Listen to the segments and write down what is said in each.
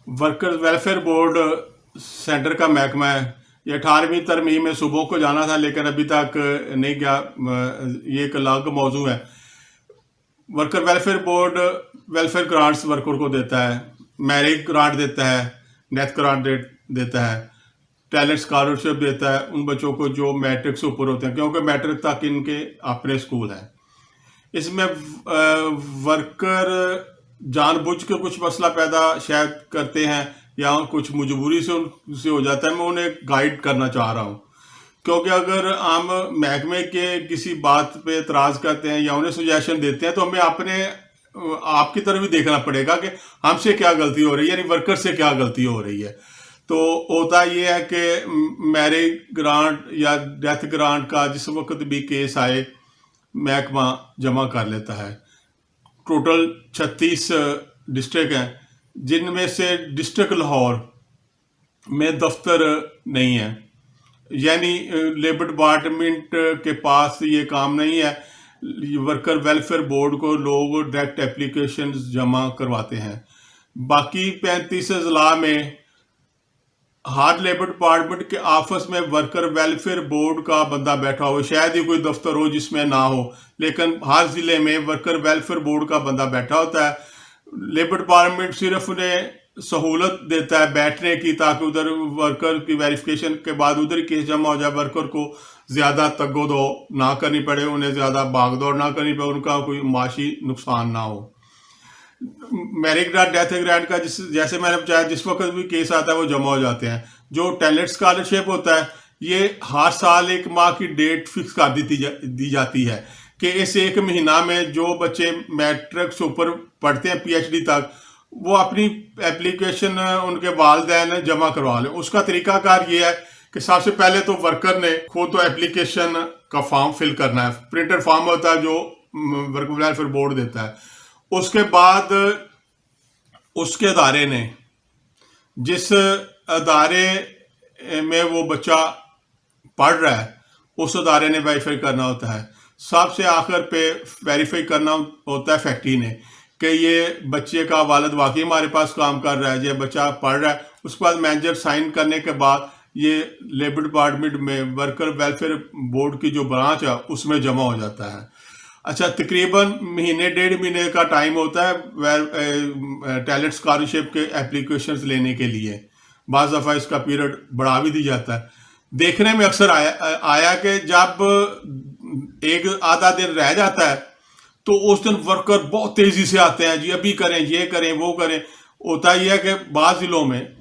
Workers welfare board centre का महकमा है। ये 18वीं तरमीम में सुबह को जाना था लेकिन अभी तक नहीं गया। ये एक अलग मौजू है। Worker welfare board welfare grants worker को देता है, मैरिज ग्रांट देता है, डेथ ग्रांट देता है, टैलेंट स्कॉलरशिप देता है उन बच्चों को जो मैट्रिक से ऊपर होते हैं, क्योंकि मैट्रिक तक इनके अपने स्कूल हैं। इसमें वर्कर जानबूझ के कुछ मसला पैदा शायद करते हैं या कुछ मजबूरी से उनसे हो जाता है। मैं उन्हें गाइड करना चाह रहा हूँ, क्योंकि अगर हम महकमे के किसी बात पे एतराज़ करते हैं या उन्हें सुजेशन देते हैं तो हमें अपने आपकी तरफ भी देखना पड़ेगा कि हमसे क्या गलती हो रही है, यानी वर्कर से क्या गलती हो रही है। तो होता ये है कि मैरिज ग्रांट या डेथ ग्रांट का जिस वक्त भी केस आए महकमा जमा कर लेता है। टोटल 36 डिस्ट्रिक्ट हैं, जिनमें से डिस्ट्रिक्ट लाहौर में दफ्तर नहीं है, यानी लेबर डिपार्टमेंट के पास ये काम नहीं है। वर्कर वेलफेयर बोर्ड को लोग डायरेक्ट एप्लीकेशन जमा करवाते हैं। बाकी 35 अजला में हर लेबर डिपार्टमेंट के ऑफिस में वर्कर वेलफेयर बोर्ड का बंदा बैठा हो, शायद ही कोई दफ्तर हो जिसमें ना हो, लेकिन हर जिले में वर्कर वेलफेयर बोर्ड का बंदा बैठा होता है। लेबर डिपार्टमेंट सिर्फ उन्हें सहूलत देता है बैठने की, ताकि उधर वर्कर की वेरिफिकेशन के बाद उधर ही केस जमा हो जाए, वर्कर को ज़्यादा तगोदो ना करनी पड़े, उन्हें ज़्यादा भाग दौड़ ना करनी पड़े, उनका कोई माशी नुकसान ना हो। मैरिज ग्रांट डेथ ग्रांट का जैसे मैंने बताया, जिस वक्त भी केस आता है वो जमा हो जाते हैं। जो टैलेंट स्कॉलरशिप होता है, ये हर साल एक माह की डेट फिक्स कर दी जाती है कि इस एक महीना में जो बच्चे मैट्रिक से ऊपर पढ़ते हैं पीएचडी तक, वो अपनी एप्लीकेशन उनके वालिदैन जमा करवा लें। उसका तरीकाकार ये है कि सबसे पहले तो वर्कर ने खुद तो एप्लीकेशन का फॉर्म फिल करना है। प्रिंटेड फॉर्म होता है जो वर्कर वेलफेयर बोर्ड देता है। उसके बाद उसके अदारे ने, जिस अदारे में वो बच्चा पढ़ रहा है, उस अदारे ने वेरीफाई करना होता है। सबसे आखिर पे वेरीफाई करना होता है फैक्ट्री ने कि ये बच्चे का वालिद वाकई हमारे पास काम कर रहा है, ये बच्चा पढ़ रहा है। उसके बाद मैनेजर साइन करने के बाद ये लेबर डिपार्टमेंट में वर्कर वेलफेयर बोर्ड की जो ब्रांच है उसमें जमा हो जाता है। अच्छा, तकरीबन महीने डेढ़ महीने का टाइम होता है टैलेंट स्कॉलरशिप के एप्लीकेशंस लेने के लिए। बाज़ दफ़ा इसका पीरियड बढ़ा भी दी जाता है। देखने में अक्सर आया कि जब एक आधा दिन रह जाता है तो उस दिन वर्कर बहुत तेज़ी से आते हैं, जी अभी करें, ये करें, वो करें। होता ही है कि बाज़ ज़िलों में,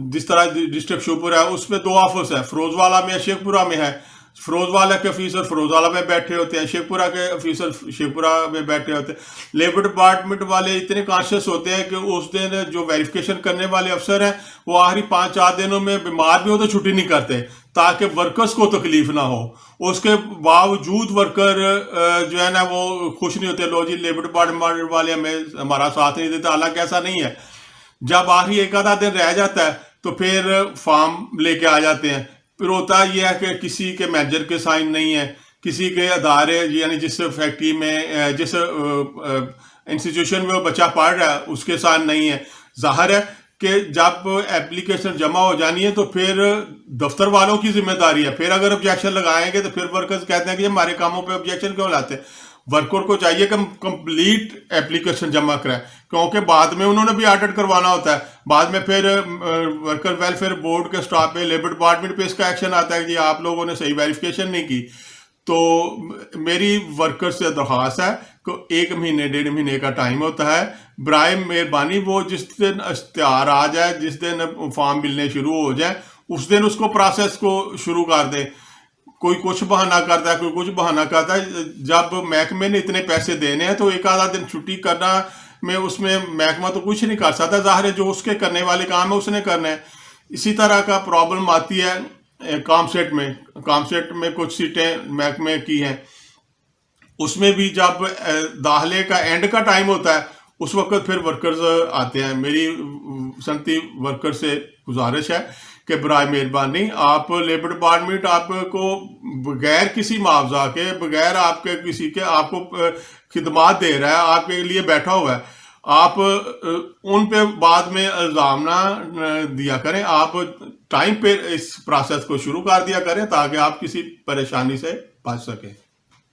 जिस तरह डिस्ट्रिक्ट शोपुर है, उसमें 2 ऑफिस है, फिरोजवाला में, शेखपुरा में है। फिरोजवाला के ऑफिसर फिरोजवाला में बैठे होते हैं, शेखपुरा के ऑफिसर शेखपुरा में बैठे होते हैं। लेबर डिपार्टमेंट वाले इतने कॉन्शियस होते हैं कि उस दिन जो वेरिफिकेशन करने वाले अफसर हैं वो आखिरी 5-4 दिनों में बीमार भी हो तो छुट्टी नहीं करते, ताकि वर्कर्स को तकलीफ ना हो। उसके बावजूद वर्कर जो है ना वो खुश नहीं होते, लो जी लेबर डिपार्टमेंट वाले हमें हमारा साथ नहीं देता। हालांकि ऐसा नहीं है। जब आखिरी एक आधा दिन रह जाता है तो फिर फॉर्म लेके आ जाते हैं। फिर होता यह है कि किसी के मैनेजर के साइन नहीं है, किसी के अदारे यानी जिस फैक्ट्री में जिस इंस्टीट्यूशन में वो बच्चा पढ़ रहा है उसके साइन नहीं है। जाहिर है कि जब एप्लीकेशन जमा हो जानी है तो फिर दफ्तर वालों की जिम्मेदारी है। फिर अगर ऑब्जेक्शन लगाएंगे तो फिर वर्कर्स कहते हैं कि हमारे कामों पे ऑब्जेक्शन क्यों लाते हैं। वर्कर को चाहिए कि कंप्लीट एप्लीकेशन जमा कराए, क्योंकि बाद में उन्होंने भी ऑडिट करवाना होता है। बाद में फिर वर्कर वेलफेयर बोर्ड के स्टाफ पे, लेबर डिपार्टमेंट पे इसका एक्शन आता है कि आप लोगों ने सही वेरिफिकेशन नहीं की। तो मेरी वर्कर से दरख्वास्त है कि 1 महीने 1.5 महीने का टाइम होता है। बराए मेहरबानी वो जिस दिन इश्तिहार आ जाए, जिस दिन फॉर्म मिलने शुरू हो जाए, उस दिन उसको प्रोसेस को शुरू कर दें। कोई कुछ बहाना करता है, कोई कुछ बहाना करता है। जब महकमे ने इतने पैसे देने हैं तो एक आधा दिन छुट्टी करना में उसमें महकमा तो कुछ नहीं कर सकता। जाहिर है जो उसके करने वाले काम है उसने करना है। इसी तरह का प्रॉब्लम आती है कामसेट में। कामसेट में कुछ सीटें महकमे की हैं, उसमें भी जब दाखिले का एंड का टाइम होता है उस वक्त फिर वर्कर्स आते हैं। मेरी सनती वर्कर से गुजारिश है कि बराए मेहरबानी आप लेबर डिपार्टमेंट आपको बगैर किसी मुआवजा के, बगैर आपके किसी के आपको खिदमात दे रहा है, आपके लिए बैठा हुआ है। آپ ان پہ بعد میں الزام نہ دیا کریں، آپ ٹائم پہ اس پروسیس کو شروع کر دیا کریں تاکہ آپ کسی پریشانی سے بچ سکیں.